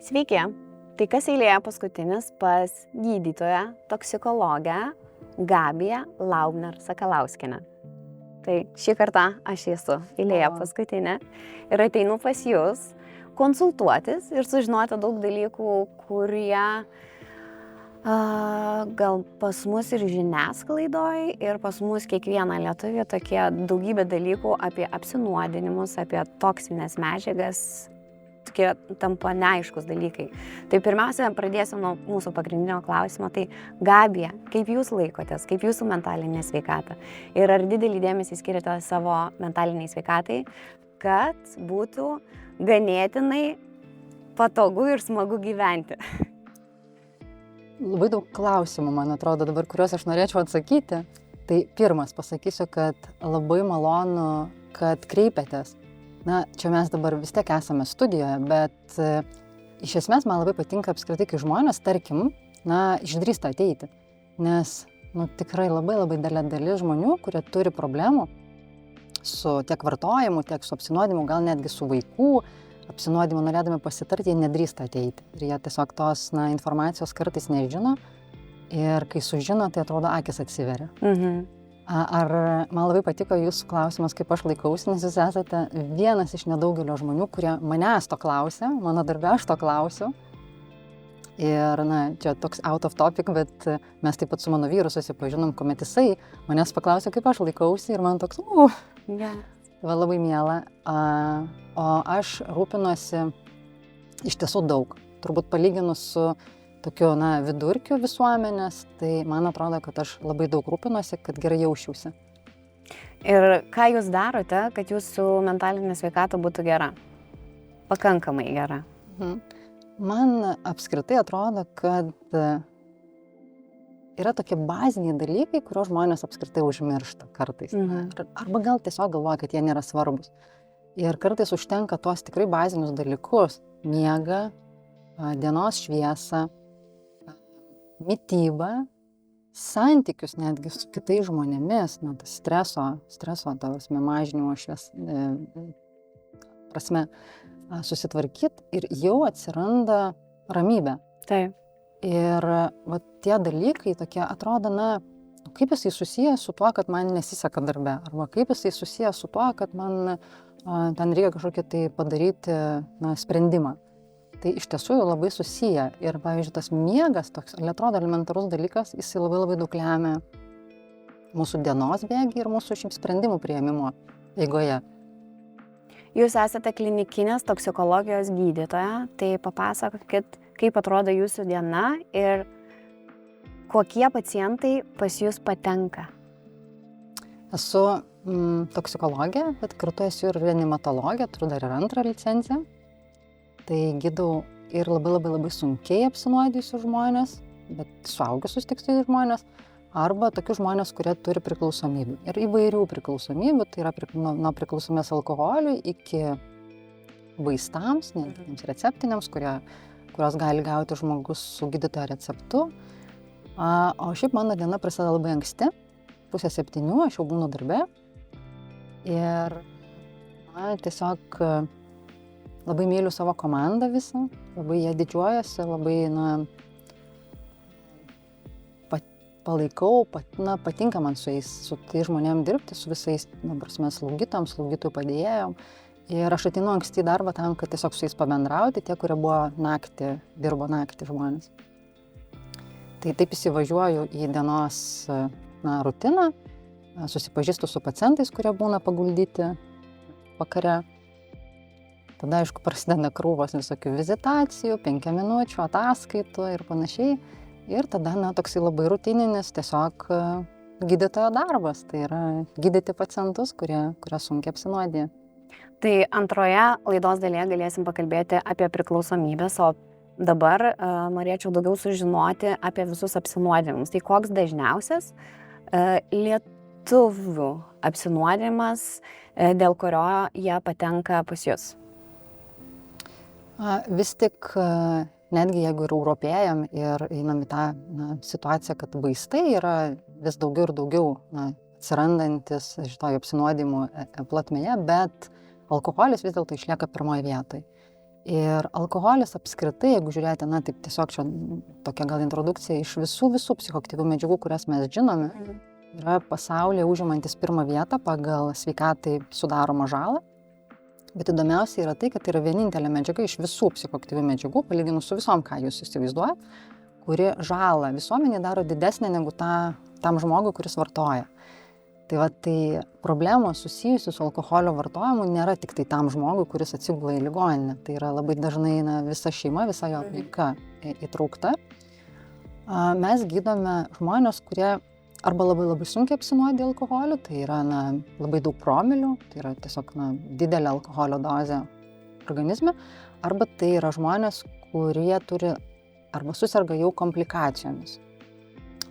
Sveiki, tai kas eilėje paskutinis pas gydytoją, toksikologę Gabiją Laubner-Sakalauskienę. Tai šį kartą aš esu eilėje paskutinė ir ateinu pas jūs konsultuotis ir sužinoti daug dalykų, kurie gal pas mus ir žiniasklaidoj, ir pas mus kiekvieną lietuvį tokie daugybė dalykų apie apsinuodinimus, apie toksinės medžiagas, tokie tampa neaiškus dalykai. Tai pirmiausia, pradėsiu nuo mūsų pagrindinio klausimo. Tai Gabija, kaip jūs laikotės, kaip jūsų mentalinė sveikata? Ir ar didelį dėmesį skiriate savo mentaliniai sveikatai, kad būtų ganėtinai patogu ir smagu gyventi? Labai daug klausimų, man atrodo, dabar, kuriuos aš norėčiau atsakyti. Tai pirmas pasakysiu, kad labai malonu, kad kreipiatės. Na, čia mes dabar vis tiek esame studijoje, bet iš esmės man labai patinka apskritai, kai žmonės, tarkim, išdrįsta ateiti. Nes, tikrai labai didelė dalis žmonių, kurie turi problemų su tiek vartojimu, tiek su apsinuodimu, gal netgi su vaikų apsinuodimu norėdami pasitarti, jie nedrįsta ateiti. Ir jie tiesiog tos informacijos kartais nežino. Ir kai sužino, tai atrodo, akis atsiveria. Ar man labai patiko jūsų klausimas, kaip aš laikausi, nes jūs esate vienas iš nedaugelio žmonių, kurie manęs to klausia, mano darbe aš to klausiu. Ir, čia toks out of topic, bet mes taip pat su mano vyru susipažinom, kuomet jisai manęs paklausė, kaip aš laikausi, ir man toks, labai miela. O aš rūpinuosi iš tiesų daug. Turbūt palyginus su tokiu, vidurkiu visuomenės, tai man atrodo, kad aš labai daug rūpinuosi, kad gerai jausčiausi. Ir ką jūs darote, kad jūsų mentalinė sveikata būtų gera? Pakankamai gera. Man apskritai atrodo, kad yra tokie baziniai dalykai, kuriuos žmonės apskritai užmiršta kartais. Arba gal tiesiog galvoja, kad jie nėra svarbus. Ir kartais užtenka tos tikrai bazinius dalykus. Miegą, dienos šviesą, mitybą, santykius netgi su kitais žmonėmis, tas streso mažinimo prasme susitvarkyti ir jau atsiranda ramybė. Taip. Ir tie dalykai tokie atrodo, kaip jisai susijęs su tuo, kad man nesiseka darbe, arba kaip jisai susijęs su tuo, kad man ten reikia kažkokį tai padaryti sprendimą. Tai iš tiesų jau labai susiję. Ir, pavyzdžiui, tas miegas, toks, atrodo elementarus dalykas, jisai labai daug lemia mūsų dienos bėgį ir mūsų šiaip sprendimų priėmimo eigoje. Jūs esate klinikinės toksikologijos gydytoja, tai papasakokit, kaip atrodo jūsų diena ir kokie pacientai pas jūs patenka. Esu toksikologė, bet kartu esu ir reanimatologė, turiu dar ir antrą licenciją. Tai gydau ir labai sunkiai apsinuodijusius žmonės, bet suaugusius tik tai žmonės, arba tokius žmonės, kurie turi priklausomybių. Ir įvairių priklausomybių, tai yra nuo priklausomės alkoholiui iki vaistams, netgi receptiniams, kurios gali gauti žmogus su gydytojo receptu. O šiaip mano diena prasideda labai anksti, 6:30, aš jau būnu darbe. Ir tiesiog labai myliu savo komandą visą, labai jie didžiuojasi, labai palaikau, patinka man su tais žmonėm dirbti, su visais, slaugytojų padėjėjom. Ir aš ateinu anksti į darbą tam, kad tiesiog su jais pabendrauti, tie, kurie dirbo naktį žmonės. Tai taip įsivažiuoju į dienos rutiną, susipažįstu su pacientais, kurie būna paguldyti vakare. Tada, aišku, prasideda krūvos visokių vizitacijų, 5 minučių, ataskaitų ir panašiai. Ir tada, toksai labai rutininis tiesiog gydytojo darbas. Tai yra gydyti pacientus, kurie sunkiai apsinuodija. Tai antroje laidos dalyje galėsim pakalbėti apie priklausomybės, o dabar norėčiau daugiau sužinoti apie visus apsinuodijimus. Tai koks dažniausias lietuvių apsinuodijimas, dėl kurio jie patenka pas jus? Vis tik, netgi jeigu ir europėjam ir einam į tą situaciją, kad vaistai yra vis daugiau ir daugiau atsirandantis šitoj apsinuodijimų plotmėje, bet alkoholis vis dėlto išlieka pirmoje vietoje. Ir alkoholis apskritai, jeigu žiūrėti, na, taip tiesiog čia tokia gal introdukcija iš visų psichoaktyvių medžiagų, kurias mes žinome, yra pasaulyje užimantis pirmą vietą pagal sveikatai sudaromą žalą. Bet įdomiausia yra tai, kad tai yra vienintelė medžiaga iš visų psichoaktyvių medžiagų, palyginus su visom, ką jūs įsivaizduojat, kuri žalą visuomenį daro didesnė negu tam žmogui, kuris vartoja. Tai problemos susijusios su alkoholio vartojimu nėra tik tai tam žmogui, kuris atsigula į ligoninę. Tai yra labai dažnai visa šeima, visa jo aplinka įtraukta. Mes gydome žmonės, kurie arba labai sunkiai apsinuodija alkoholiu, tai yra labai daug promilių, tai yra tiesiog didelė alkoholio dozė organizme, arba tai yra žmonės, kurie turi arba suserga jau komplikacijomis.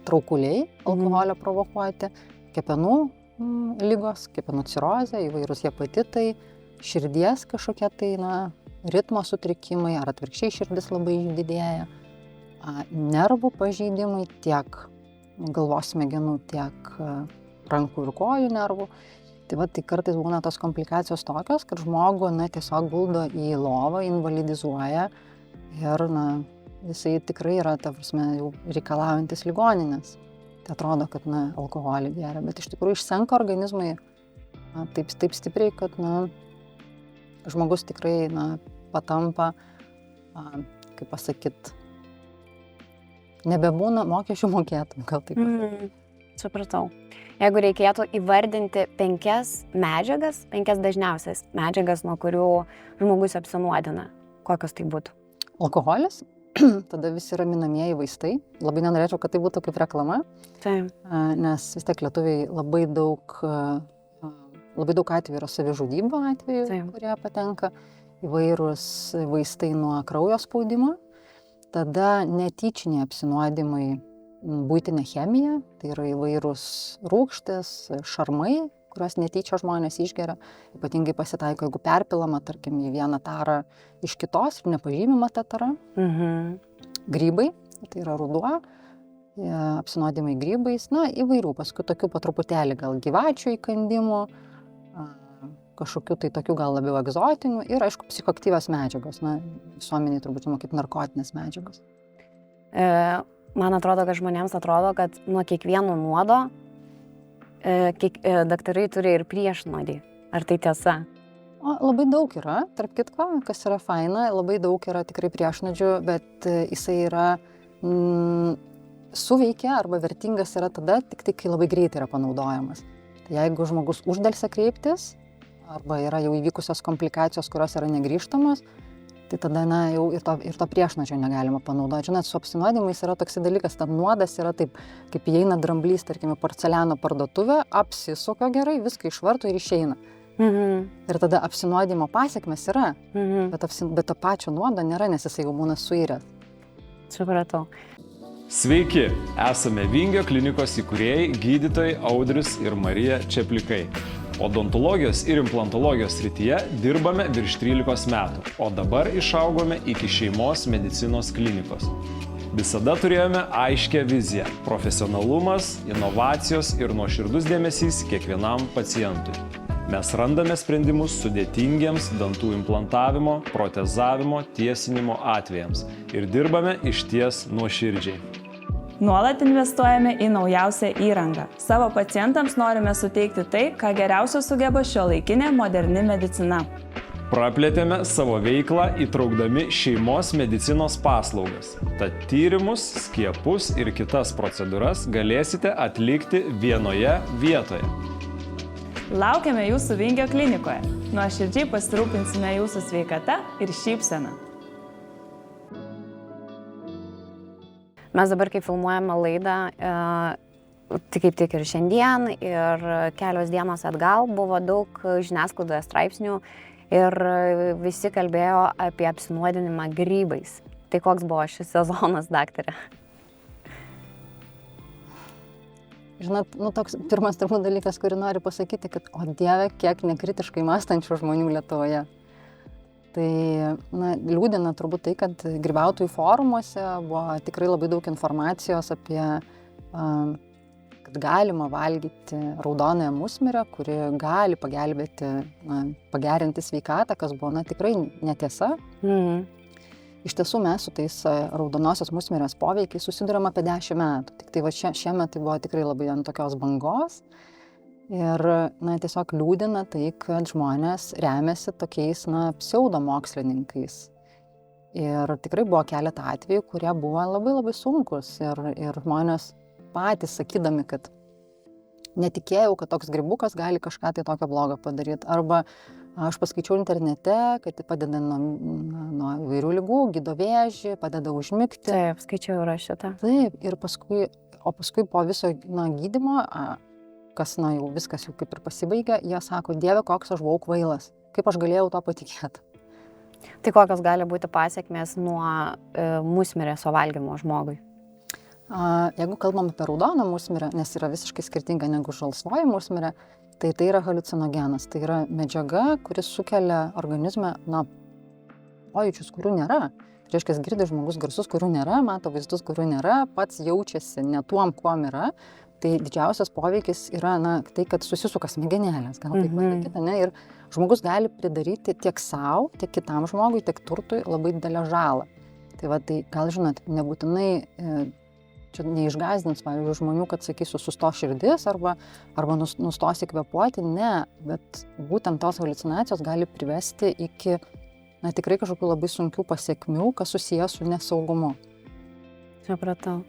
Traukuliai alkoholio provokuoti, kepenų ligos, kepenų cirozė, įvairūs hepatitai, širdies kažkokie ritmo sutrikimai, ar atvirkščiai širdis labai didėja, nervų pažeidimai tiek galvos smegenų, tiek rankų ir kojų nervų. Tai kartais būna tos komplikacijos tokios, kad žmogų tiesiog guldo į lovą, invalidizuoja ir jisai tikrai yra, jau reikalaujantis ligoninės. Tai atrodo, kad alkoholį geria, bet iš tikrųjų išsenka organizmai taip stipriai, kad žmogus tikrai patampa, kaip pasakyt, nebebūna mokesčių mokėtojų, gal taip. Supratau. Jeigu reikėtų įvardinti 5 medžiagas, 5 dažniausias medžiagas, nuo kurių žmogus apsinuodina, kokios tai būtų? Alkoholis, tada visi raminamieji vaistai. Labai nenorėčiau, kad tai būtų kaip reklama, nes vis tiek lietuviai labai daug atvejų yra savižudybių atvejų, kurie patenka, įvairūs vaistai nuo kraujo spaudimo. Tada netyčiniai apsinuodimai, buitinė chemija, tai yra įvairūs rūgštės, šarmai, kuriuos netyčia žmonės išgeria. Ypatingai pasitaiko, jeigu perpilama, tarkim, į vieną tarą iš kitos ir nepažymima ta tara. Grybai, tai yra ruduo, apsinuodimai grybais, įvairių, paskui tokių po truputėlį gal gyvačių įkandimų, kažkokių tai tokių gal labiau egzotinių ir, aišku, psichoaktyvios medžiagos, visuomeniai turbūt žinoma kaip narkotinės medžiagos. Man atrodo, kad žmonėms atrodo, kad nuo kiekvieno nuodo daktarai turi ir priešnuodį. Ar tai tiesa? Labai daug yra, tarp kitko, kas yra faina, labai daug yra tikrai priešnuodžių, bet jisai yra suveikia arba vertingas yra tada, tik kai labai greitai yra panaudojamas. Tai jeigu žmogus uždelsia kreiptis, arba yra jau įvykusios komplikacijos, kurios yra negrįžtamos, tai tada jau ir to priešnuodžio negalima panaudoti. Žinot, su apsinuodimais yra toks dalykas, tad nuodas yra taip, kaip įeina dramblys, tarkime, porceliano parduotuvė, apsisuka gerai, viską išvarto ir išeina. Ir tada apsinuodimo pasiekmes yra, bet to pačio nuodo nėra, nes jisai jau būna suiręs. Supratau. Sveiki, esame Vingio klinikos įkūrėjai, gydytojai Audrius ir Marija Čeplikai. Odontologijos ir implantologijos srityje dirbame virš 13 metų, o dabar išaugome iki šeimos medicinos klinikos. Visada turėjome aiškią viziją – profesionalumas, inovacijos ir nuoširdus dėmesys kiekvienam pacientui. Mes randame sprendimus sudėtingiems dantų implantavimo, protezavimo, tiesinimo atvejams ir dirbame išties nuoširdžiai. Nuolat investuojame į naujausią įrangą. Savo pacientams norime suteikti tai, ką geriausio sugeba šiuolaikinė moderni medicina. Praplėtėme savo veiklą įtraukdami šeimos medicinos paslaugas. Tad tyrimus, skiepus ir kitas procedūras galėsite atlikti vienoje vietoje. Laukiame jūsų Vingio klinikoje. Nuoširdžiai pasirūpinsime jūsų sveikata ir šypsena. Mes dabar, kai filmuojame laidą, kaip tik ir šiandien, ir kelios dienos atgal buvo daug žiniasklaidoje straipsnių ir visi kalbėjo apie apsinuodinimą grybais. Tai koks buvo šis sezonas, daktare? Žinot, toks pirmas turbūt dalykas, kurį noriu pasakyti, kad, o Dieve, kiek nekritiškai mąstančių žmonių Lietuvoje. Tai liūdina turbūt tai, kad grybautojų forumuose buvo tikrai labai daug informacijos apie kad galima valgyti raudonąją musmirę, kuri gali pagelbėti, pagerinti sveikatą, kas buvo tikrai netiesa. Iš tiesų mes su tais raudonosios musmirės poveikiais susidurėm apie 10 metų. Tik tai šiemet tai buvo tikrai labai ant tokios bangos. Ir tiesiog liūdina tai, kad žmonės remiasi tokiais pseudomokslininkais. Ir tikrai buvo keletą atvejų, kurie buvo labai labai sunkus. Ir žmonės patys sakydami, kad netikėjau, kad toks grybukas gali kažką tai tokio blogo padaryti. Arba aš paskaičiau internete, kad tai padeda nuo įvairių ligų, gydo vėžį, padeda užmigti. Taip, skaičiau ir aš šitą. Taip, ir paskui po viso gydymo, kas jau viskas jau kaip ir pasibaigė, jie sako, Dieve, koks aš buvau kvailas, kaip aš galėjau to patikėti. Tai kokios gali būti pasiekmės nuo musmirės valgymo žmogui? Jeigu kalbam apie raudoną musmirę, nes yra visiškai skirtinga negu žalsvoji musmirė, tai yra haliucinogenas. Tai yra medžiaga, kuris sukelia organizme, pojūčius, kurių nėra. Tai reiškia, girdi žmogus garsus, kurių nėra, mato vaizdus, kurių nėra, pats jaučiasi ne tuom, kuom yra. Tai didžiausias poveikis yra tai, kad susisuka smegenėlės, gal taip pasakyti, ne? Ir žmogus gali pridaryti tiek savo, tiek kitam žmogui, tiek turtui labai didelę žalą. Tai gal žinot, nebūtinai čia neišgąsdins, pavyzdžiui, žmonių, kad sakysiu, sustos širdis arba nustosi kvėpuoti, ne, bet būtent tos haliucinacijos gali privesti iki tikrai kažkokių labai sunkių pasiekmių, kas susijęs su nesaugumu. Supratau.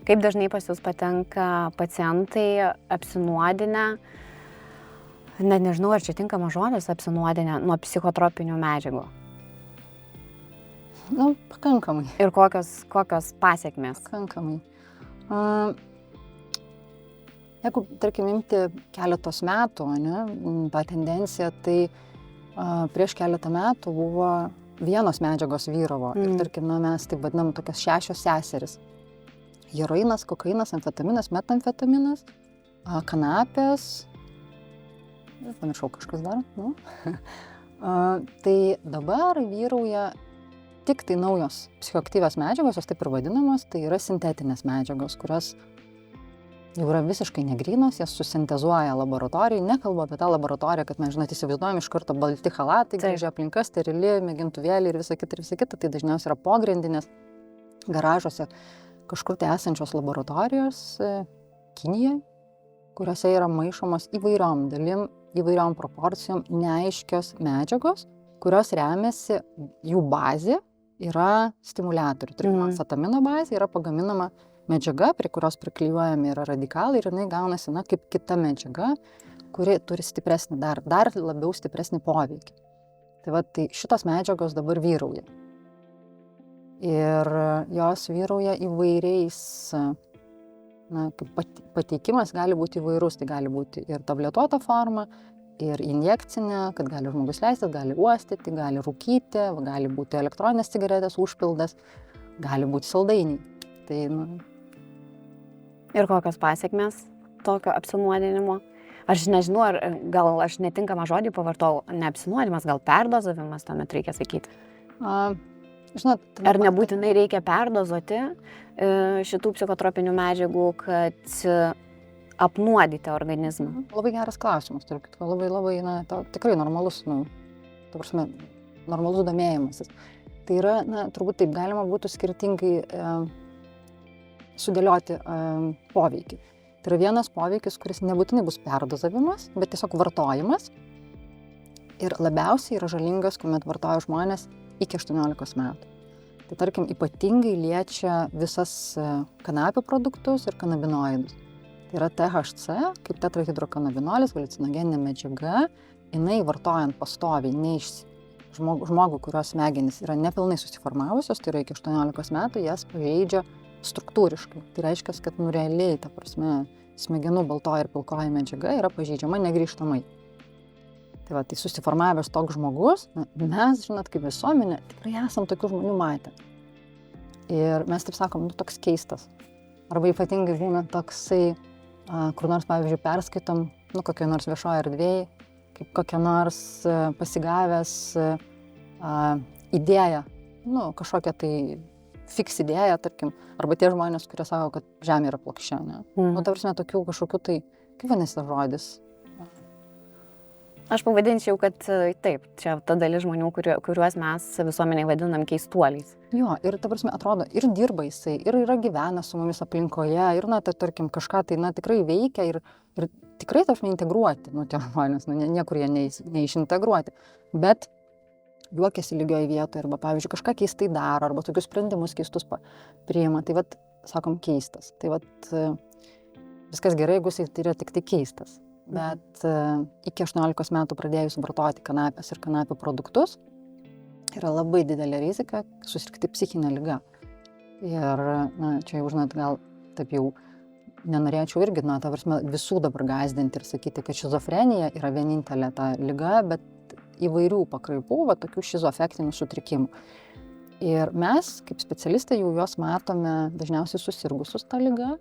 Kaip dažnai pas jūs patenka pacientai apsinuodinę, net nežinau, ar čia tinkamas žodis, apsinuodinę nuo psichotropinių medžiagų? Pakankamai. Ir kokios pasiekmės? Pakankamai. Jeigu, tarkim, imti keletos metų, tą tendenciją, tai prieš keletą metų buvo vienos medžiagos vyravo. Ir, tarkim, mes taip vadinam tokias 6 seseris. Heroinas, kokainas, amfetaminas, metamfetaminas, kanapės, pamiršau kažkas dar, Tai dabar vyrauja tik tai naujos psichoaktyvios medžiagos, jos taip ir vadinamos, tai yra sintetinės medžiagos, kurios jau yra visiškai negrynos, jas susintezuoja laboratorijai, nekalbu apie tą laboratoriją, kad mes, žinot, įsivaizduojam iš karto balti chalatai, graži aplinka, sterili, mėgintuvėliai ir visa kita, tai dažniausiai yra pogrindinės garažuose kažkur tai esančios laboratorijos Kinijoje, kuriuose yra maišomos įvairiom dalim, įvairiom proporcijom neaiškios medžiagos, kurios remiasi, jų bazė yra stimuliatorių. Tarkim, amfetamino bazė yra pagaminama medžiaga, prie kurios priklijuojami yra radikalai ir jinai gaunasi, kaip kita medžiaga, kuri turi stipresnį, dar labiau stipresnį poveikį. Tai šitos medžiagos dabar vyrauja. Ir jos vyrauja įvairiais, pateikimas gali būti įvairus, tai gali būti ir tabletuota forma, ir injekcinė, kad gali žmogus leistis, gali uostyti, gali rūkyti, gali būti elektroninės cigaretės užpildas, gali būti saldainiai. Ir kokios pasiekmės tokio apsinuodinimo? Aš nežinau, ar gal aš netinkamą žodį pavartau, ne apsinuodimas, gal perdozavimas tuomet reikia sakyti. Žinot, ar nebūtinai reikia perdozuoti šitų psichotropinių medžiagų, kad apnuodyti organizmą? Labai geras klausimas, labai, tikrai normalus, normalus domėjimasis. Tai yra, turbūt taip galima būtų skirtingai sudėlioti poveikį. Tai yra vienas poveikis, kuris nebūtinai bus perdozavimas, bet tiesiog vartojimas. Ir labiausiai yra žalingas, kuomet vartoja žmonės iki 18 metų. Tai tarkim, ypatingai liečia visas kanapių produktus ir kanabinoidus. Tai yra THC, kaip tetrahidrokanabinolis, haliucinogeninė medžiaga, jinai vartojant pastoviai, žmogų, kurios smegenys yra nepilnai susiformavusios, tai yra iki 18 metų, jas pažeidžia struktūriškai. Tai reiškia, kad realiai, ta prasme, smegenų baltoji ir pilkoji medžiaga yra pažeidžiama negrįžtamai. Tai susiformavęs toks žmogus, mes, žinot, kaip visuomenė, tikrai esam tokių žmonių matę. Ir mes taip sakom, toks keistas. Arba ypatingai būna toksai, kur nors, pavyzdžiui, perskaitom, kokioje nors viešoje erdvėje, kaip kokia nors pasigavęs idėja, kažkokia tai fiks idėja, tarkim, arba tie žmonės, kurie sako, kad Žemė yra plokščia, ne? Nu, ta prasme, tokių kažkokių tai, kaip vadinasi tas žodis? Aš pavadinčiau, kad taip, čia ta dalis žmonių, kuriuos mes visuomeniai vadinam keistuoliais. Jo, ir ta prasme, atrodo, ir dirba jisai, ir yra gyvena su mumis aplinkoje, ir, na, tai, tarkim, kažką tai, na, tikrai veikia ir tikrai, tarkim, integruoti, nu, tie žmonės, nu, niekur jie neišintegruoti, bet juokiasi lygioj vietoje, arba, pavyzdžiui, kažką keistai daro, arba tokius sprendimus keistus priima, tai vat, sakom, keistas. Tai vat, viskas gerai, jeigu jis yra tik tai keistas. Bet iki 18 metų pradėjus vartoti kanapės ir kanapių produktus, yra labai didelė rizika susirgti psichinę ligą. Ir, na, čia jau, žinot, gal taip jau nenorėčiau irgi, na, ta prasme, visų dabar gąsdinti ir sakyti, kad šizofrenija yra vienintelė ta liga, bet įvairių pakraipų, va, tokių šizoafektinių sutrikimų. Ir mes, kaip specialistai, jau juos matome dažniausiai susirgusius tą ligą.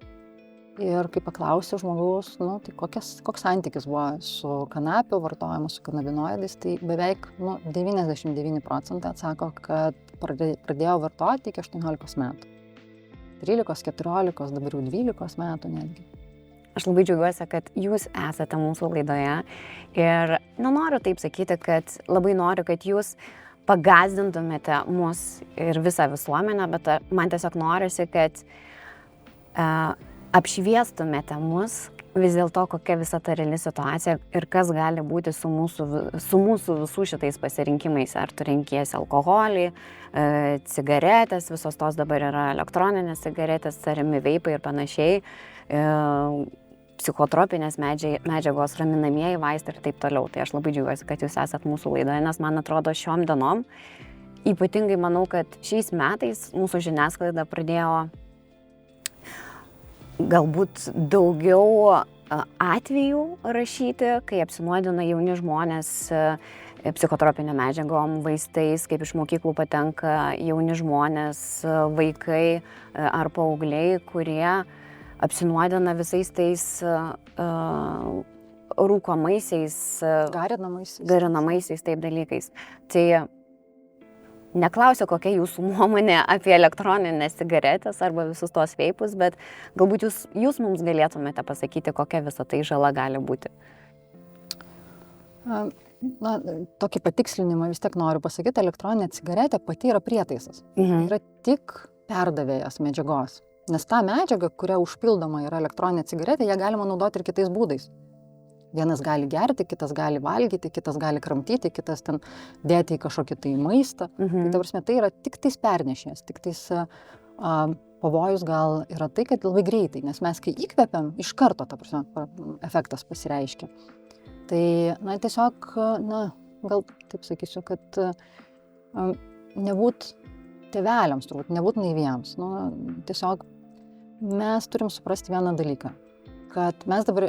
Ir kai paklausė žmogaus, nu, tai koks santykis buvo su kanapių vartojimu, su kanabinoidais, tai beveik 99% atsako, kad pradėjo vartoti iki 18 metų. 13, 14, dabar jau 12 metų netgi. Aš labai džiaugiuosi, kad jūs esate mūsų laidoje ir nenoriu taip sakyti, kad labai noriu, kad jūs pagąsdintumėte mus ir visą visuomenę, bet man tiesiog norisi, kad apšviestumėte mus vis dėlto, kokia visa ta reali situacija ir kas gali būti su mūsų visų šitais pasirinkimais. Ar tu renkiesi alkoholį, cigaretės, visos tos dabar yra elektroninės cigaretės, ariami veipai ir panašiai, psichotropinės medžiagos, raminamieji vaistai ir taip toliau. Tai aš labai džiaugiuosi, kad jūs esat mūsų laidoje, nes man atrodo šiom dienom, ypatingai manau, kad šiais metais mūsų žiniasklaida pradėjo galbūt daugiau atvejų rašyti, kai apsinuodina jauni žmonės psichotropinė medžiagom, vaistais, kaip iš mokyklų patenka jauni žmonės, vaikai ar paaugliai, kurie apsinuodina visais tais rūkomaisiais, garinamaisiais taip dalykais. Tai neklausiu, kokia jūsų nuomonė apie elektroninės cigaretės arba visus tos veipus, bet galbūt jūs mums galėtumėte pasakyti, kokia visa tai žala gali būti. Na, tokį patikslinimą vis tiek noriu pasakyti, elektroninė cigaretė pati yra prietaisas. Yra tik perdavėjas medžiagos. Nes ta medžiaga, kuria užpildoma yra elektroninė cigaretė, ją galima naudoti ir kitais būdais. Vienas gali gerti, kitas gali valgyti, kitas gali kramtyti, kitas ten dėti į kažkokį tai maistą. Tai, ta prasme, tai yra tik tais pernešėjas, tik tais pavojus gal yra tai, kad labai greitai, nes mes kai įkvepiam, iš karto, ta prasme, efektas pasireiškia. Tai, na, tiesiog, na, gal taip sakysiu, kad nebūt tėveliams, turbūt, nebūt naiviems. Nu, tiesiog mes turim suprasti vieną dalyką, kad mes dabar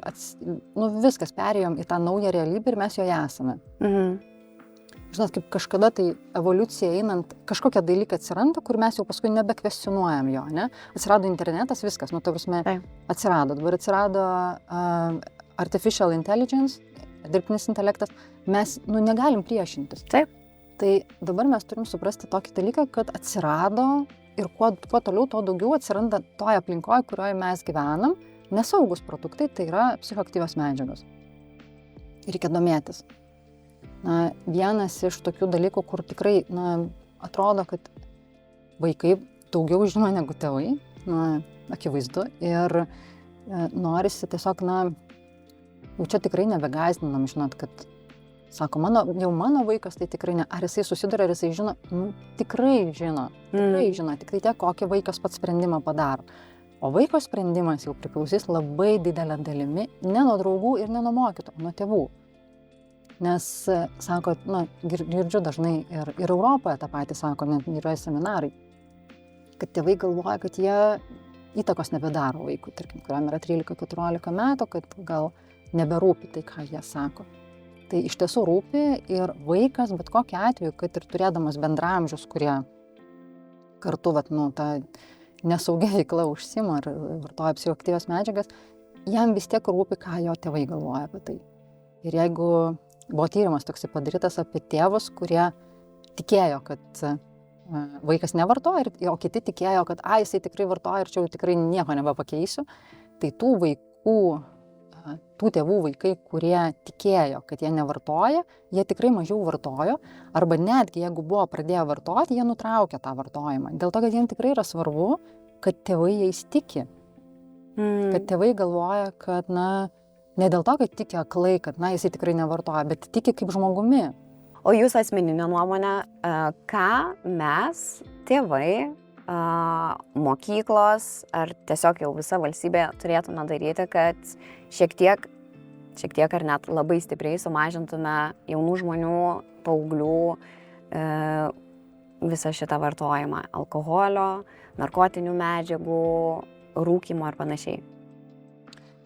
viskas perėjom į tą naują realybę ir mes joje esame. Žinot, kaip kažkada tai evoliucija einant, kažkokia dalyka atsiranda, kur mes jau paskui nebekvestionuojam jo, ne? Atsirado internetas, viskas, nu, ta prasme, atsirado. Dabar atsirado artificial intelligence, dirbtinis intelektas, mes, nu, negalim priešintis. Taip. Tai dabar mes turim suprasti tokį dalyką, kad atsirado ir kuo toliau, to daugiau atsiranda toje aplinkoje, kurioje mes gyvenam, nesaugus produktai, tai yra psichoaktyvios medžiagos. Reikia domėtis. Na, vienas iš tokių dalykų, kur tikrai, na, atrodo, kad vaikai daugiau žino negu tėvai, na, akivaizdu, ir norisi tiesiog, na, jau čia tikrai nebegąsdinam, žinot, kad sako, mano vaikas, tai tikrai ne. Ar jisai susiduria, ar jisai žino? Nu, tikrai žino, tik tai tiek, kokį vaikas pats sprendimą padaro. O vaiko sprendimas jau priklausys labai didelę dalimi ne nuo draugų ir ne nuo mokytojų, nuo tėvų. Nes, sako, na, girdžiu dažnai ir Europoje tą patį sako, net yra seminarai, kad tėvai galvoja, kad jie įtakos nebedaro vaikui, tarkim, kuriam yra 13-14 metų, kad gal neberūpi tai, ką jie sako. Tai iš tiesų rūpi ir vaikas, bet kokiu atveju, kad ir turėdamas bendramžius, kurie kartu, vat, nu, tą nesaugia veikla užsima ar vartoja psichoaktyvias medžiagas, jam vis tiek rūpi, ką jo tėvai galvoja apie tai. Ir jeigu buvo tyrimas toks padarytas apie tėvus, kurie tikėjo, kad vaikas nevartoja, o kiti tikėjo, kad jisai tikrai vartoja ir čia jau tikrai nieko nebepakeisiu. Tai tų vaikų, tų tėvų vaikai, kurie tikėjo, kad jie nevartoja, jie tikrai mažiau vartojo, arba netgi jeigu buvo pradėję vartoti, jie nutraukė tą vartojimą. Dėl to, kad jiems tikrai yra svarbu, kad tėvai jais tiki. Kad tėvai galvoja, kad, ne dėl to, kad tiki aklai, kad, jisai tikrai nevartoja, bet tiki kaip žmogumi. O jūsų asmeninė nuomonė, ką mes, tėvai, mokyklos ar tiesiog jau visa valstybė turėtume daryti, kad šiek tiek ar net labai stipriai sumažintume jaunų žmonių, paauglių visą šitą vartojimą alkoholio, narkotinių medžiagų, rūkymo ir panašiai.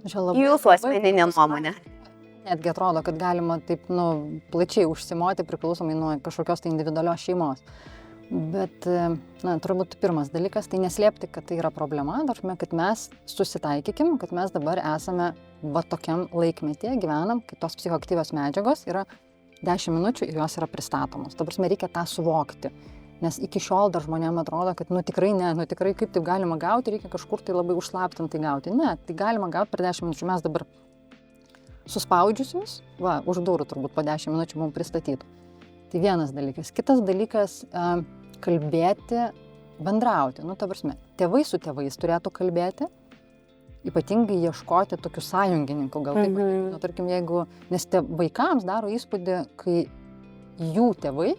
Jūsų asmeninė nuomonė. Netgi atrodo, kad galima taip, plačiai užsimoti priklausomai nuo kažkokios tai individualios šeimos. Bet, turbūt pirmas dalykas, tai neslėpti, kad tai yra problema, tarpme, kad mes susitaikykim, kad mes dabar esame tokiam laikmetyje, gyvenam, kai tos psichoaktyvios medžiagos yra 10 minučių ir jos yra pristatomos. Ta prasme, reikia tą suvokti. Nes iki šiol dar žmonėms atrodo, kad tikrai tikrai kaip taip galima gauti, reikia kažkur tai labai užslaptintai gauti. Ne, tai galima gauti per 10 minučių. Mes dabar suspaudžiusius, už durų turbūt po 10 minučių mums pristatytų. Tai vienas dalykas. Kitas dalykas – kalbėti, bendrauti. Ta prasme, tėvai su tėvais turėtų kalbėti, ypatingai ieškoti tokių sąjungininkų. Gal taip, tarkim, jeigu, nes vaikams daro įspūdį, kai jų tėvai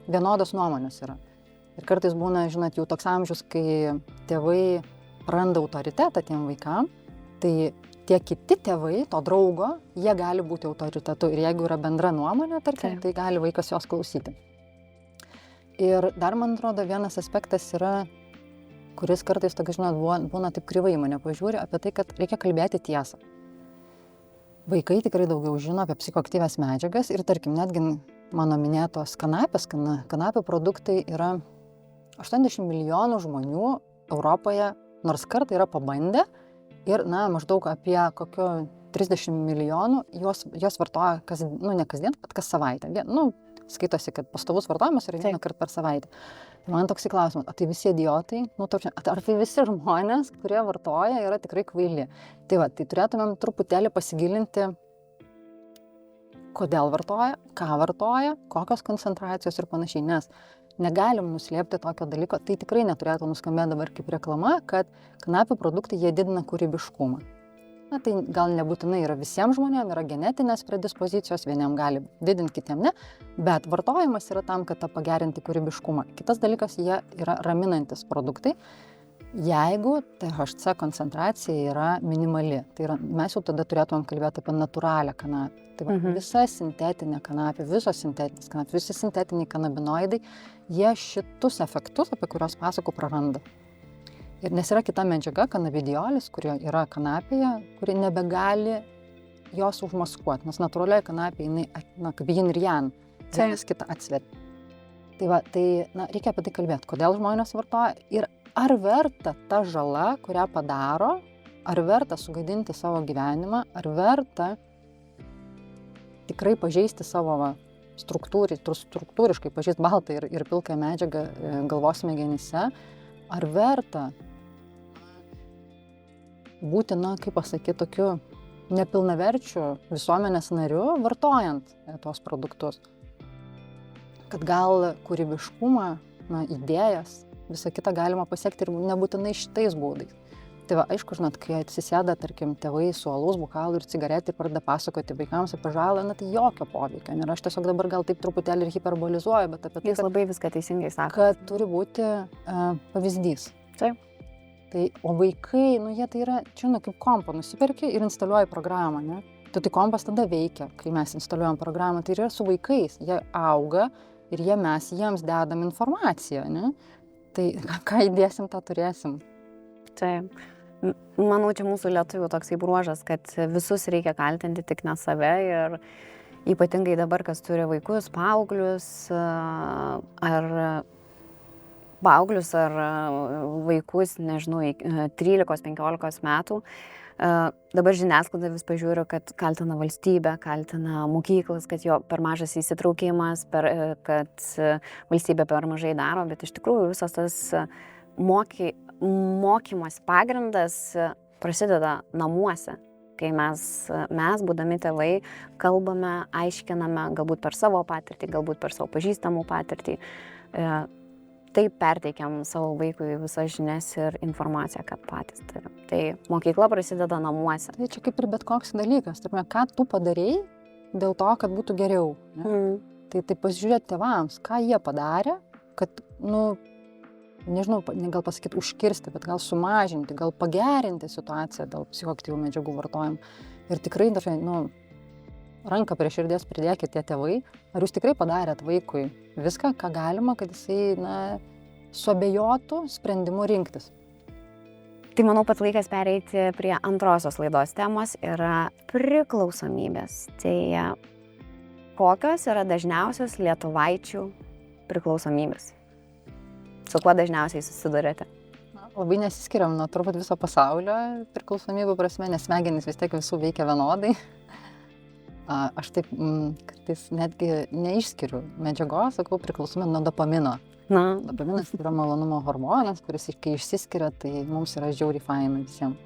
vienodos nuomonės yra. Ir kartais būna, žinot, jau toks amžius, kai tėvai praranda autoritetą tiem vaikam, tai tie kiti tėvai, to draugo, jie gali būti autoritetu. Ir jeigu yra bendra nuomonė, tarkim, tai gali vaikas jos klausyti. Ir dar, man atrodo, vienas aspektas yra, kuris kartais, tokia, žinot, būna taip kryvai mane pažiūri, apie tai, kad reikia kalbėti tiesą. Vaikai tikrai daugiau žino apie psichoaktyvias medžiagas ir, tarkim, netgi mano minėtos kanapės, kanapių produktai yra 80 milijonų žmonių Europoje, nors kartą yra pabandę. Ir, maždaug apie kokio 30 milijonų jos vartoja, ne kasdien, bet kas savaitę. Skaitosi, kad pastovus vartojimas yra vieną kartą per savaitę. Man toks klausimas, tai visi idiotai, ar tai visi žmonės, kurie vartoja, yra tikrai kvaili. Tai turėtumėm truputėlį pasigilinti, kodėl vartoja, ką vartoja, kokios koncentracijos ir panašiai, nes negalim nuslėpti tokio dalyko, tai tikrai neturėtų nuskambėti dabar kaip reklama, kad kanapių produktai jie didina kūrybiškumą. Tai gal nebūtinai yra visiems žmonėms, yra genetinės predispozicijos, vieniem gali didinti, kitiem ne, bet vartojimas yra tam, kad pagerinti kūrybiškumą. Kitas dalykas, jie yra raminantis produktai, jeigu THC koncentracija yra minimali. Tai yra, mes jau tada turėtumėm kalbėti apie natūralią kanapę. Tai visa sintetinė kanapė, visos sintetinės kanapės, visi sintetiniai kanabinoidai, jie šitus efektus, apie kuriuos pasakau, praranda. Ir nes yra kita medžiaga, kanabidiolis, kuri yra kanapėje, kuri nebegali jos užmaskuoti, nes natūralioje kanapėje jinai, kaip yin ir yang, vienas kitą atsveria. Tai reikia apie tai kalbėti, kodėl žmonės vartoja ir ar verta ta žala, kurią padaro, ar verta sugadinti savo gyvenimą, ar verta tikrai pažeisti savo struktūriškai pažeisti baltą ir pilką medžiagą galvos smegenyse, ar verta būti, kaip pasakyti, tokiu nepilnaverčiu visuomenės nariu, vartojant tuos produktus. Kad gal kūrybiškumą, idėjas, visą kitą galima pasiekti ir nebūtinai šitais būdais. Tai aišku, žinot, kai atsisėda, tarkim, tėvai su alaus bokalu ir cigaretė ir pradeda pasakoti vaikams apie žalą, tai jokio poveikio. Ir aš tiesiog dabar gal taip truputėlį ir hiperbolizuoju, bet apie tai, Jūs labai viską teisingai sako. Kad turi būti pavyzdys. Taip. Tai, o vaikai, jie tai yra, kaip kompą nusiperki ir instaliuoji programą, ne? Tai kompas tada veikia, kai mes instaliuojam programą, tai yra su vaikais, jie auga ir mes jiems dedam informaciją, ne? Tai ką įdėsim, tą turėsim. Taip. Manau, čia mūsų lietuvių toksai bruožas, kad visus reikia kaltinti tik ne save ir ypatingai dabar, kas turi vaikus, paauglius ar vaikus, nežinau, 13-15 metų, Dabar žiniasklaida vis pažiūriu, kad kaltina valstybę, kaltina mokyklas, kad jo per mažas įsitraukimas, kad valstybė per mažai daro, bet iš tikrųjų visas tas mokymas pagrindas prasideda namuose. Kai mes, būdami tėvai, kalbame, aiškiname, galbūt per savo patirtį, galbūt per savo pažįstamų patirtį, taip perteikiam savo vaikui visas žinias ir informaciją, kad patys turim. Tai mokykla prasideda namuose. Tai čia kaip ir bet koks dalykas, tarp, ką tu padarei dėl to, kad būtų geriau. Ne? Tai pasižiūrėti tėvams, ką jie padarė, kad, nežinau, gal pasakyti užkirsti, bet gal sumažinti, gal pagerinti situaciją dėl psichoaktyvių medžiagų vartojimo. Ir tikrai dažnai, ranką prie širdies pridėkite tie tėvai, ar jūs tikrai padarėt vaikui viską, ką galima, kad jisai, suabejotų sprendimu rinktis. Tai manau, pat laikas pereiti prie antrosios laidos temos yra priklausomybės. Tai kokios yra dažniausios lietuvaičių priklausomybės? Su kuo dažniausiai susidurėte? Labai nesiskiriam nuo turbūt viso pasaulio priklausomybių prasme, nes smegenys vis tiek visų veikia vienodai. Aš taip kartais netgi neišskiriu medžiagos, sakau, priklausomai nuo dopamino. Dopaminas yra malonumo hormonas, kuris kai išsiskiria, tai mums yra žiauriai faina visiems.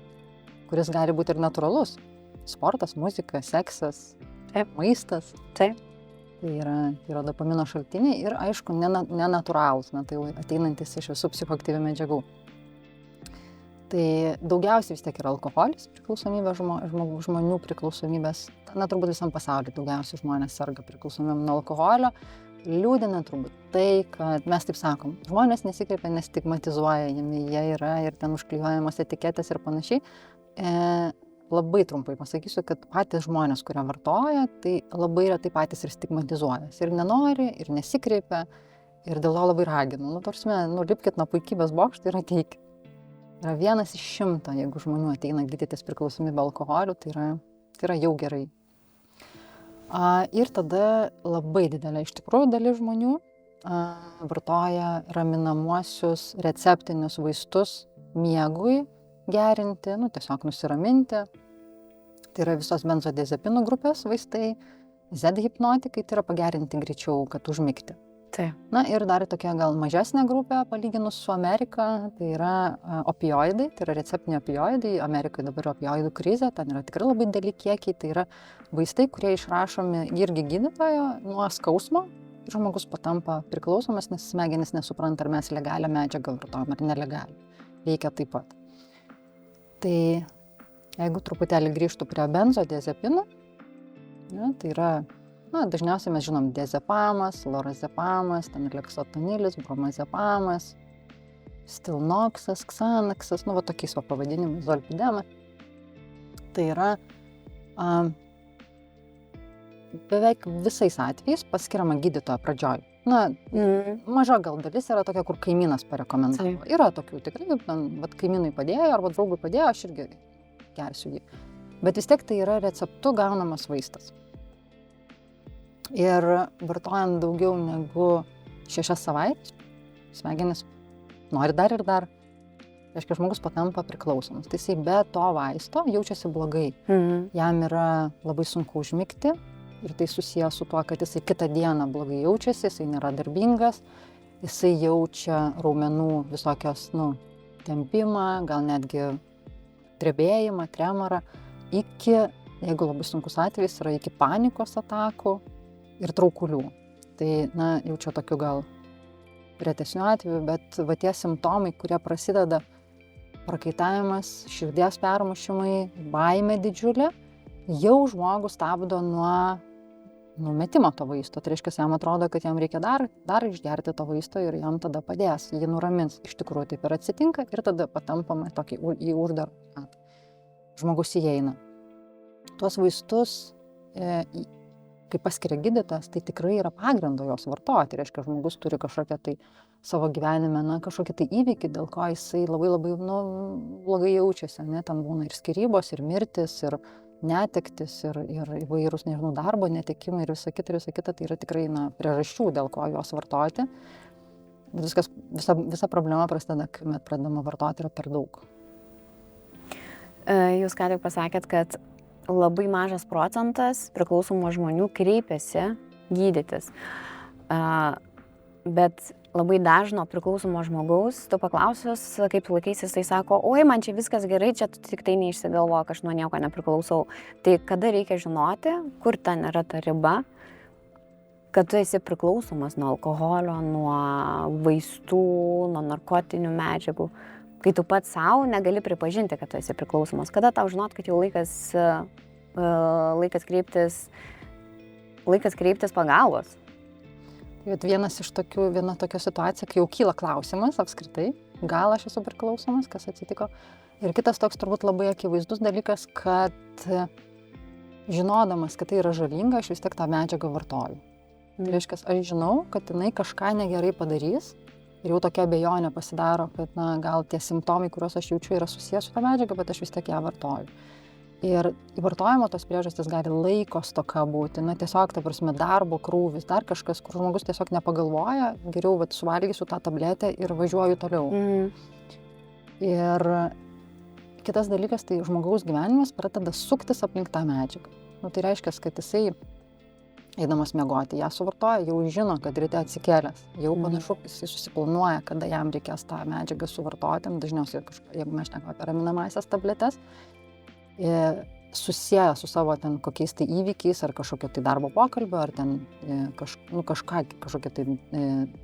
Kuris gali būti ir natūralus. Sportas, muzika, seksas, maistas. Taip. Tai yra dopamino šaltiniai ir, aišku, nenatūralūs, tai ateinantis iš visų psichoaktyvių medžiagų. Tai daugiausiai vis tiek yra alkoholis, priklausomybė žmonių priklausomybės. Turbūt visam pasaulyje daugiausiai žmonės serga priklausomybėm nuo alkoholio. Liūdina turbūt tai, kad mes taip sakom, žmonės nesikreipia, nestigmatizuoja, jie yra ir ten užklijuojamos etiketės ir panašiai. Labai trumpai pasakysiu, kad patys žmonės, kurie vartoja, tai labai retai patys ir stigmatizuojas. Ir nenori, ir nesikreipia, ir dėl to labai raginu. Lipkit nuo puikybės bokšto ir ateikit. Yra 1 iš 100, jeigu žmonių ateina gydytis priklausomybę alkoholiu, tai yra jau gerai. Ir tada labai didelė iš tikrųjų dalis žmonių vartoja raminamuosius receptinius vaistus miegui gerinti, tiesiog nusiraminti. Tai yra visos benzodiazepinų grupės vaistai, Z-hipnotikai, tai yra pagerinti greičiau, kad užmigti. Taip. Ir dar tokia gal mažesnė grupė, palyginus su Amerika, tai yra opioidai, tai yra receptiniai opioidai. Amerikoje dabar yra opioidų krizė, ten yra tikrai labai dideli kiekiai, tai yra vaistai, kurie išrašomi irgi gydytojo nuo skausmo. Žmogus patampa priklausomas, nes smegenys nesupranta, ar mes legalią medžiagą vartojam ar nelegalią. Veikia taip pat. Tai jeigu truputėlį grįžtų prie benzodiazepinų, tai yra dažniausiai mes žinom diazepamas, lorazepamas, ten leksotanilis, bromazepamas, stilnoksas, ksanaksas, tokiais pavadinimais, zolpidema. Tai yra beveik visais atvejais paskiriama gydytojo pradžioj. Maža gal dalis yra tokia, kur kaimynas parekomendavo. Yra tokių tikrai, kaimynui padėjo arba draugui padėjo, aš irgi gersiu jį. Bet vis tiek tai yra receptu gaunamas vaistas. Ir vartojant daugiau negu 6 savaitės, smegenys nori dar ir dar. Reiškia, žmogus patampa priklausomas. Tai jisai be to vaisto jaučiasi blogai. Jam yra labai sunku užmigti ir tai susiję su tuo, kad jisai kitą dieną blogai jaučiasi, jisai nėra darbingas, jisai jaučia raumenų visokios, tempimą, gal netgi drebėjimą, tremorą, jeigu labai sunkus atvejis, yra iki panikos atakų ir traukulių. Tai, jaučia tokių gal retesnių atvejų, bet tie simptomai, kurie prasideda prakaitavimas, širdies permušimai, baimė didžiulė, jau žmogus stabdo nuo numetimo to vaisto. Tai reiškia, jam atrodo, kad jam reikia dar išgerti to vaisto ir jam tada padės, jį nuramins. Iš tikrųjų taip ir atsitinka ir tada patampama tokį į uždarą ratą. Žmogus įeina. Tuos vaistus, kai paskiria gydytojas, tai tikrai yra pagrindo jos vartoti. Reiškia, žmogus turi kažkokią tai savo gyvenime, kažkokį tai įvykį, dėl ko jisai labai blogai jaučiasi. Ten būna ir skyrybos, ir mirtis, ir netektis, ir įvairūs, darbo netekimai ir visa kita. Tai yra tikrai priežasčių, dėl ko jos vartoti. Visa problema prasideda, kai mes pradedame vartoti, yra per daug. Jūs ką tik pasakėt, kad labai mažas procentas priklausomų žmonių kreipiasi gydytis. Bet labai dažno priklausomo žmogaus, tu paklausius, kaip tu laikaisi, jisai sako, oi, man čia viskas gerai, čia tu tik tai neišsigalvok, aš nuo nieko nepriklausau. Tai kada reikia žinoti, kur ten yra ta riba, kad tu esi priklausomas nuo alkoholio, nuo vaistų, nuo narkotinių medžiagų, kai tu pats savo negali pripažinti, kad tu esi priklausomas. Kada tau žinot, kad jau laikas kreiptis pagalbos? Viena tokia situacija, kai jau kyla klausimas apskritai, gal aš esu priklausomas, kas atsitiko. Ir kitas toks turbūt labai akivaizdus dalykas, kad žinodamas, kad tai yra žalinga, aš vis tiek tą medžiagą vartoju. Tai reiškia, aš žinau, kad jinai kažką negerai padarys ir jau tokia abejonė pasidaro, kad gal tie simptomai, kuriuos aš jaučiu, yra susijęs su tą medžiagą, bet aš vis tiek ją vartoju. Ir įvartojimo tos priežastys gali laiko stoka būti, tiesiog, ta prasme, darbo krūvis, dar kažkas, kur žmogus tiesiog nepagalvoja, geriau suvalgysiu tą tabletę ir važiuoju toliau. Ir kitas dalykas, tai žmogaus gyvenimas pradeda suktis aplink tą medžiagą. Tai reiškia, kad jisai, eidamas miegoti, ją suvartoja, jau žino, kad ryte atsikėlęs, jau panašu, jisai susiplanuoja, kada jam reikės tą medžiagą suvartoti, dažniausiai, jeigu mes šnekame apie raminamąsias tabletes, susieja su savo ten kokiais tai įvykiais ar kažkokio tai darbo pokalbio, ar ten kažkokį tai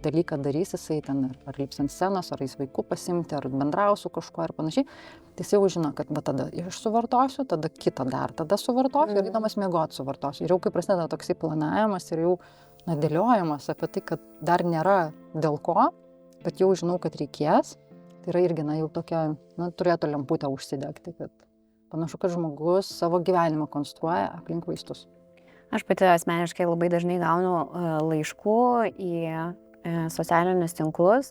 dalyką darys jisai ten, ar lips ant scenos, ar jis vaikų pasimti, ar bendrausiu kažkuo ir panašiai. Tai jis jau žino, kad tada aš suvartosiu, tada kitą dar, tada suvartosiu ir eidamas miegoti suvartosiu. Ir jau kai prasideda toksai planavimas ir jau dėliojimas apie tai, kad dar nėra dėl ko, bet jau žinau, kad reikės, tai yra irgi jau tokia, turėtų lemputę užsidegti, kad panašu, kad žmogus savo gyvenimą konstruoja aplink vaistus. Aš pati asmeniškai labai dažnai gaunu laiškų į socialinius tinklus,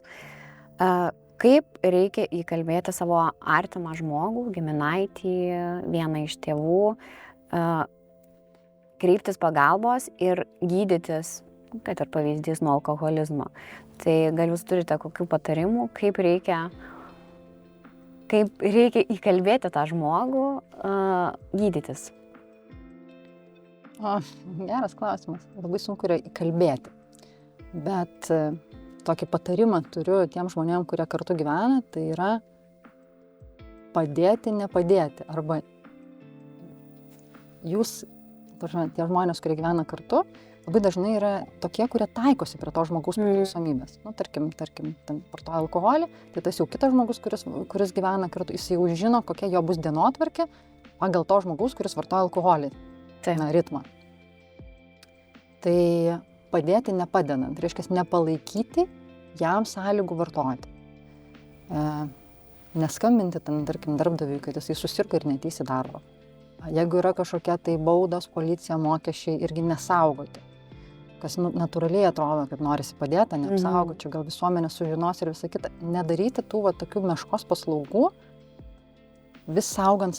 kaip reikia įkalbėti savo artimą žmogų, giminaitį, vieną iš tėvų, kreiptis pagalbos ir gydytis, kad ir pavyzdys, nuo alkoholizmo. Tai gal jūs turite kokių patarimų, kaip reikia įkalbėti tą žmogų gydytis? Geras klausimas. Labai sunku yra įkalbėti. Bet tokį patarimą turiu tiem žmonėm, kurie kartu gyvena, tai yra padėti, nepadėti. Arba jūs, tie žmonės, kurie gyvena kartu, labai dažnai yra tokie, kurie taikosi prie to žmogaus priklausomybės. Tarkim, ten vartoja alkoholį, tai tas jau kitas žmogus, kuris gyvena kartu, jis jau žino, kokia jo bus dienotvarkė pagal to žmogaus, kuris vartoja alkoholį, ritmą. Tai padėti nepadedant, reiškia nepalaikyti jam sąlygų vartoti. Neskambinti ten, tarkim, darbdaviui, kad jisai susirgo ir neateis į darbą. Jeigu yra kažkokia tai baudos, policija, mokesčiai, irgi nesaugoti. Kas natūraliai atrodo, kad norisi padėti, neapsaugoti, čia gal visuomenė sužinos ir visą kitą. Nedaryti tų tokių meškos paslaugų, vis saugant,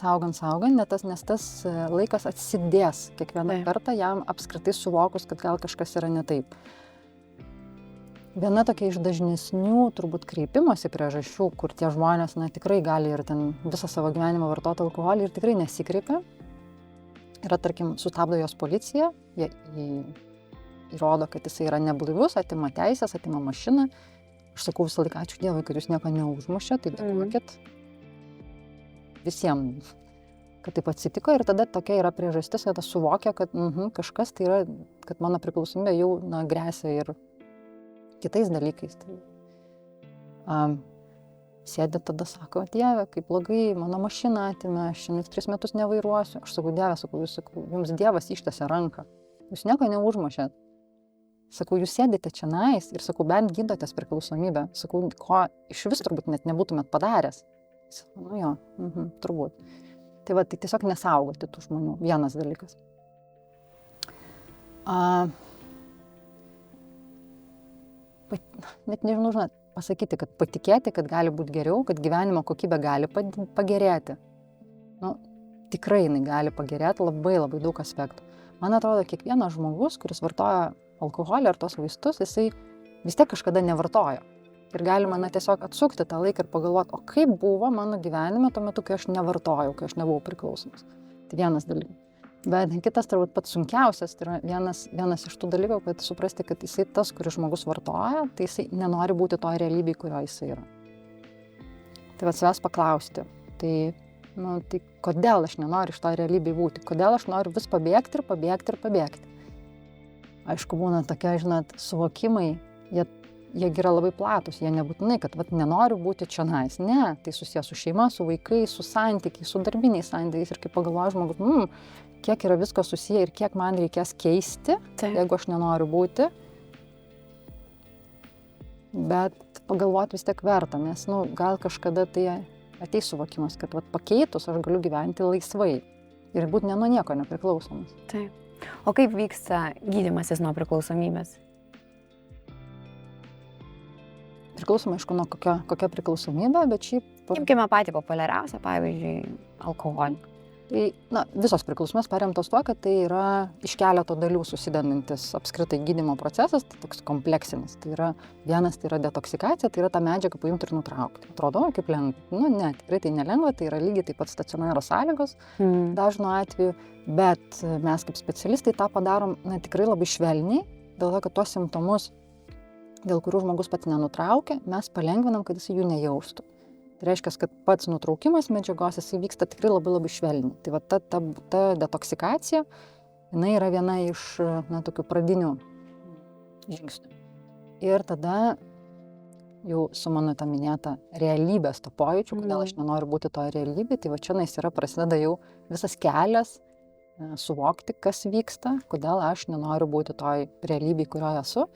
nes tas laikas atsidės kiekvieną kartą jam apskritai suvokus, kad gal kažkas yra ne taip. Viena tokia iš dažnesnių turbūt kreipimosi priežasčių, kur tie žmonės tikrai gali ir ten visą savo gyvenimą vartoti alkoholį ir tikrai nesikreipia, yra, tarkim, sustabdo jos policija, jie įrodo, kad jisai yra neblaivus, atima teisės, atima mašiną. Aš sakau visą laiką, ačiū Dievui, kad jūs nieko neužmušėt, tai dėkokit visiems, kad taip atsitiko. Ir tada tokia yra priežastis, kad suvokia, kad kažkas tai yra, kad mano priklausomybė jau gresia ir kitais dalykais. Sėdė tada, sako, Dieve, kaip blogai, mano mašiną atėmė, aš 3 metus nevairuosiu. Aš sakau, Dieve, jums Dievas ištęsė ranką, jūs nieko neužmušėt. Sakau, jūs sėdite čia ir sakau, bent gydotės priklausomybę. Sakau, ko iš vis turbūt net nebūtumėt padaręs. Sakau, turbūt. Tai tai tiesiog nesaugoti tų žmonių, vienas dalykas. Net nežinau, pasakyti, kad patikėti, kad gali būti geriau, kad gyvenimo kokybė gali pagerėti. Tikrai jinai gali pagerėti labai daug aspektų. Man atrodo, kiekvienas žmogus, kuris vartoja alkoholį ar tos vaistus, jisai vis tiek kažkada nevartojo. Ir galima tiesiog atsukti tą laiką ir pagalvoti, o kaip buvo mano gyvenime tuo metu, kai aš nevartojau, kai aš nebuvau priklausomas. Tai vienas dalykas. Bet kitas turbūt pats sunkiausias, tai yra vienas iš tų dalykų, kad suprasti, kad jisai tas, kuris žmogus vartoja, tai jisai nenori būti toj realybėj, kurioje jisai yra. Tai savęs paklausti, tai kodėl aš nenoriu iš toj realybėj būti, kodėl aš noriu vis pabėgti ir pabėgti ir pabėgti. Aišku, būna tokie, suvokimai, jie yra labai platus, jie nebūtinai, kad nenoriu būti čionais. Ne, tai susijęs su šeima, su vaikais, su santykiais, su darbiniais santykiais. Ir kai pagalvoja žmogus, kiek yra visko susiję ir kiek man reikės keisti, jeigu aš nenoriu būti. Bet pagalvoti vis tiek verta, nes gal kažkada tai ateis suvokimas, kad pakeitus aš galiu gyventi laisvai ir būti nuo nieko nepriklausomas. Taip. O kaip vyksta gydymasis nuo priklausomybės? Priklausoma, aišku, nuo kokia priklausomybė, bet šiaip... Imkime patį populiariausią, pavyzdžiui, alkoholį. Tai, visos priklausomės paremtos tuo, kad tai yra iš keleto dalių susidedantis apskritai gydymo procesas, tai toks kompleksinis. Tai yra vienas, tai yra detoksikacija, tai yra tą medžiagą paimti ir nutraukti. Atrodo, kaip lengva. Ne, tikrai tai nelengva, tai yra lygiai taip pat stacionaro sąlygos dažnu atveju, bet mes kaip specialistai tą padarom tikrai labai švelniai, dėl to, kad tuos simptomus, dėl kurių žmogus pats nenutraukia, mes palengvinam, kad jis jų nejaustų. Tai reiškia, kad pats nutraukimas medžiagos, jis vyksta tikrai labai labai švelniai. Tai ta detoksikacija, jinai yra viena iš tokių pradinių žingsnių. Ir tada jau su mano tą minėta realybės to pojūčių, kodėl aš nenoriu būti toje realybėje, tai čia yra prasideda jau visas kelias suvokti, kas vyksta, kodėl aš nenoriu būti toj realybėje, kurioje esu.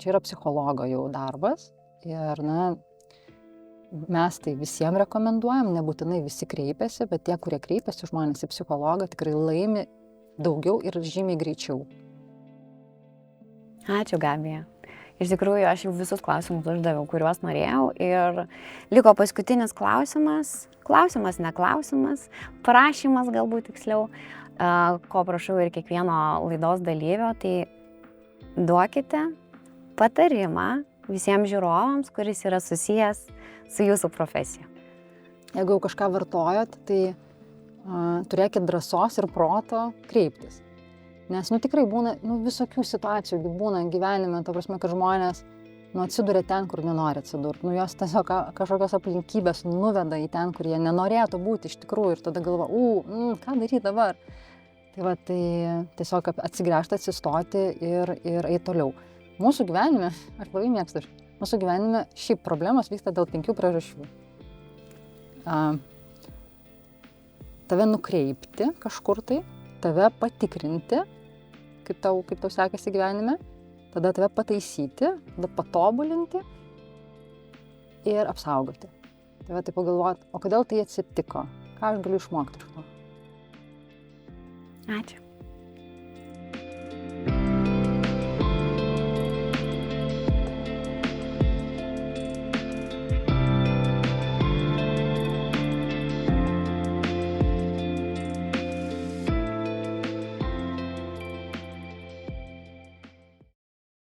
Čia yra psichologo jau darbas ir mes tai visiems rekomenduojam, nebūtinai visi kreipiasi, bet tie, kurie kreipiasi žmonės į psichologą, tikrai laimi daugiau ir žymiai greičiau. Ačiū, Gabija. Iš tikrųjų, aš jau visus klausimus uždaviau, kuriuos norėjau ir liko paskutinis klausimas, prašymas galbūt tiksliau, ko prašau ir kiekvieno laidos dalyvio, tai duokite patarimą visiems žiūrovams, kuris yra susijęs su jūsų profesija. Jeigu jau kažką vartojat, tai turėkit drąsos ir proto kreiptis. Nes tikrai būna visokių situacijų būna gyvenime, ta prasme, kad žmonės atsiduria ten, kur nenori atsidurti. Jos tiesiog kažkokios aplinkybės nuveda į ten, kur jie nenorėtų būti iš tikrųjų ir tada galva, ką daryti dabar? Tai tiesiog atsigręžti, atsistoti ir eiti toliau. Mūsų gyvenime, aš labai mėgstu, mūsų gyvenime šiaip problemos vyksta dėl 5 priežasčių. Tave nukreipti kažkur tai, tave patikrinti, kaip tau sekasi gyvenime, tada tave pataisyti, tada patobulinti ir apsaugoti. Tai pagalvoti, o kodėl tai atsitiko, ką aš galiu išmokti iš to. Ačiū.